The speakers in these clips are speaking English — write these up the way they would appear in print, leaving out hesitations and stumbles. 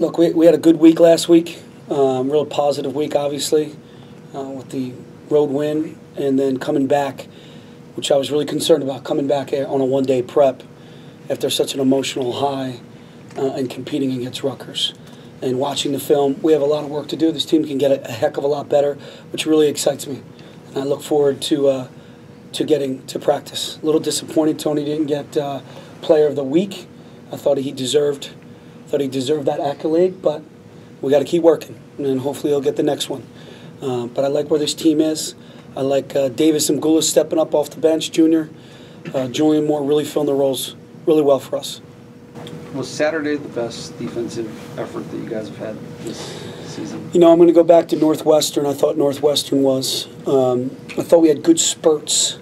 Look, we had a good week last week, real positive week, obviously, with the road win, and then coming back, which I was really concerned about, coming back on a one-day prep after such an emotional high and competing against Rutgers. And watching the film, we have a lot of work to do. This team can get a heck of a lot better, which really excites me. And I look forward to getting to practice. A little disappointed Tony didn't get Player of the Week. I thought he deserved that accolade, but we got to keep working, and hopefully he'll get the next one. But I like where this team is. I like Davis and Goulas stepping up off the bench, junior. Julian Moore really filling the roles really well for us. Was Saturday the best defensive effort that you guys have had this season? You know, I'm going to go back to Northwestern. I thought Northwestern was. I thought we had good spurts.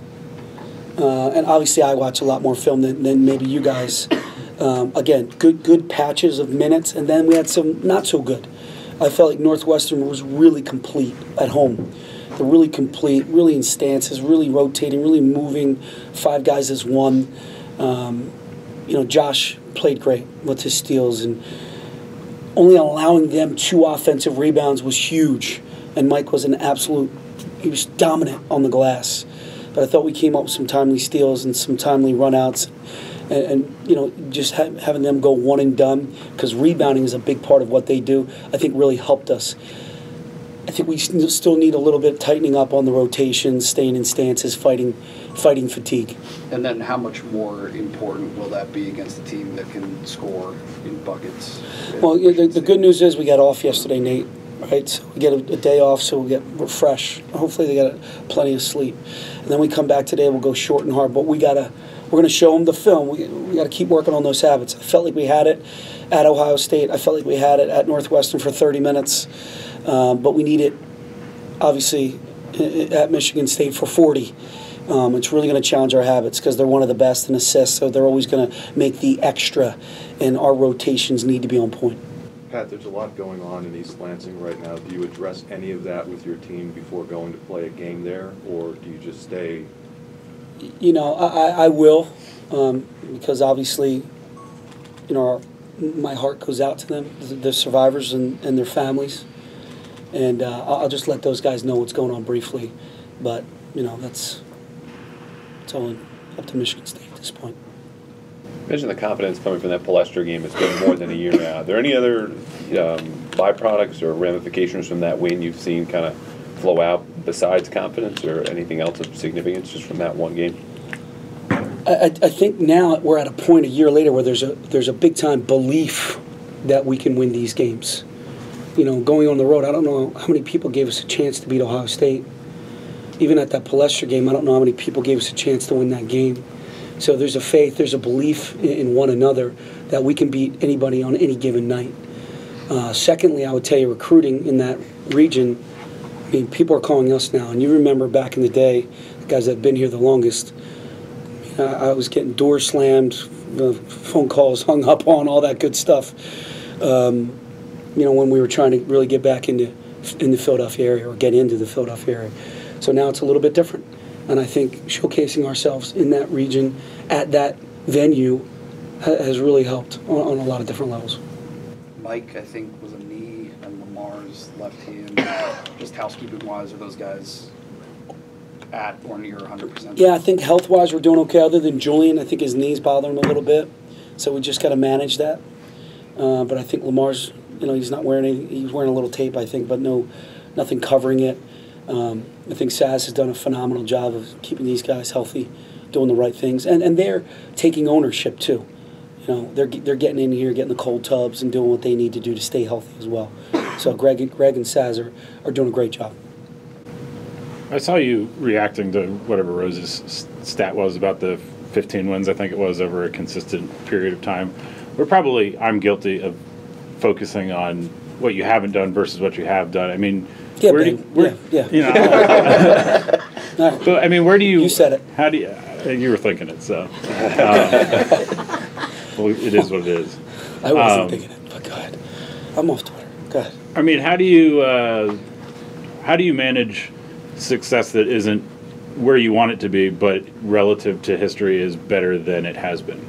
And obviously I watch a lot more film than maybe you guys. Again, good patches of minutes, and then we had some not so good. I felt like Northwestern was really complete at home. They're really complete, really in stances, really rotating, really moving. 5 guys as one. Josh played great with his steals, and only allowing them 2 offensive rebounds was huge. And Mike was he was dominant on the glass. But I thought we came up with some timely steals and some timely runouts. And just having them go one and done, because rebounding is a big part of what they do, I think really helped us. I think we still need a little bit tightening up on the rotations, staying in stances, fighting fatigue. And then how much more important will that be against a team that can score in buckets? Well, the good news is we got off yesterday, Nate. Right, so we get a day off, so we're fresh. Hopefully they got plenty of sleep, and then we come back today. We'll go short and hard, but we're going to show them the film. We got to keep working on those habits. I felt like we had it at Ohio State. I felt like we had it at Northwestern for 30 minutes, but we need it obviously at Michigan State for 40. It's really going to challenge our habits because they're one of the best in assists, so they're always going to make the extra, and our rotations need to be on point. Pat, there's a lot going on in East Lansing right now. Do you address any of that with your team before going to play a game there, or do you just stay? I will, because obviously, my heart goes out to them, the survivors and their families, and I'll just let those guys know what's going on briefly. But that's all up to Michigan State at this point. You mentioned the confidence coming from that Palestra game. It's been more than a year now. Are there any other byproducts or ramifications from that win you've seen kind of flow out besides confidence, or anything else of significance just from that one game? I think now we're at a point a year later where there's a big time belief that we can win these games. Going on the road, I don't know how many people gave us a chance to beat Ohio State. Even at that Palestra game, I don't know how many people gave us a chance to win that game. So there's a faith, there's a belief in one another that we can beat anybody on any given night. Secondly, I would tell you recruiting in that region, I mean, people are calling us now. And you remember back in the day, the guys that have been here the longest, I was getting doors slammed, phone calls hung up on, all that good stuff, when we were trying to really get back in the Philadelphia area or get into the Philadelphia area. So now it's a little bit different. And I think showcasing ourselves in that region at that venue has really helped on a lot of different levels. Mike, I think, was a knee, and Lamar's left hand. Just housekeeping-wise, are those guys at or near 100%? Yeah, I think health-wise we're doing okay. Other than Julian, I think his knees bother him a little bit. So we just got to manage that. But I think Lamar's, he's not wearing anything. He's wearing a little tape, I think, but nothing covering it. I think Saz has done a phenomenal job of keeping these guys healthy, doing the right things, and they're taking ownership too. They're getting in here, getting the cold tubs, and doing what they need to do to stay healthy as well. So Greg and Saz are doing a great job. I saw you reacting to whatever Rose's stat was about the 15 wins, I think it was, over a consistent period of time. I'm guilty of focusing on what you haven't done versus what you have done. I mean, yeah, But I mean, where do you? You said it. How do you? You were thinking it, so. Well, it is what it is. I wasn't thinking it, but go ahead. I'm off Twitter. Go ahead. I mean, how do you manage success that isn't where you want it to be, but relative to history is better than it has been?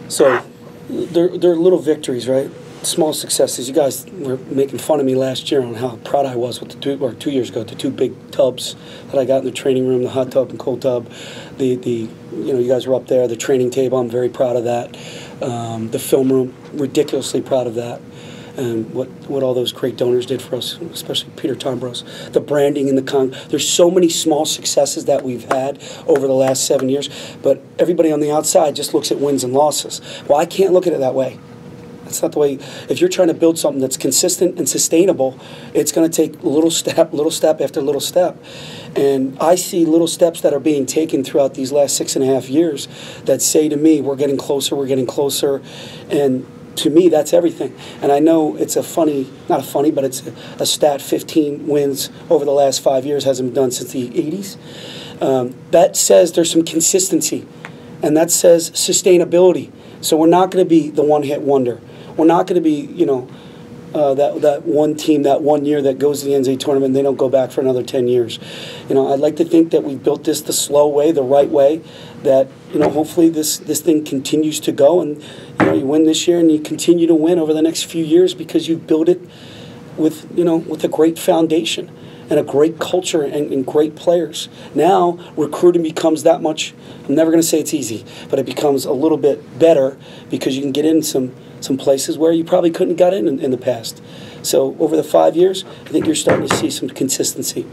So, they're little victories, right? small successes. You guys were making fun of me last year on how proud I was with the 2 years ago, the 2 big tubs that I got in the training room, the hot tub and cold tub. You guys were up there, the training table, I'm very proud of that. The film room, ridiculously proud of that. And what all those great donors did for us, especially Peter Tombros. The branding and there's so many small successes that we've had over the last 7 years, but everybody on the outside just looks at wins and losses. Well, I can't look at it that way. That's not the way. If you're trying to build something that's consistent and sustainable, it's going to take little step after little step. And I see little steps that are being taken throughout these last 6.5 years that say to me, we're getting closer, and to me, that's everything. And I know it's not funny, but it's a stat, 15 wins over the last 5 years, hasn't been done since the 80s. That says there's some consistency, and that says sustainability. So we're not going to be the one-hit wonder. We're not going to be, that one team that 1 year that goes to the NCAA tournament and they don't go back for another 10 years. I'd like to think that we've built this the slow way, the right way, that, hopefully this thing continues to go, and, you win this year and you continue to win over the next few years because you've built it with a great foundation and a great culture and great players. Now recruiting becomes that much, I'm never going to say it's easy, but it becomes a little bit better because you can get in some places where you probably couldn't got in the past. So over the 5 years, I think you're starting to see some consistency.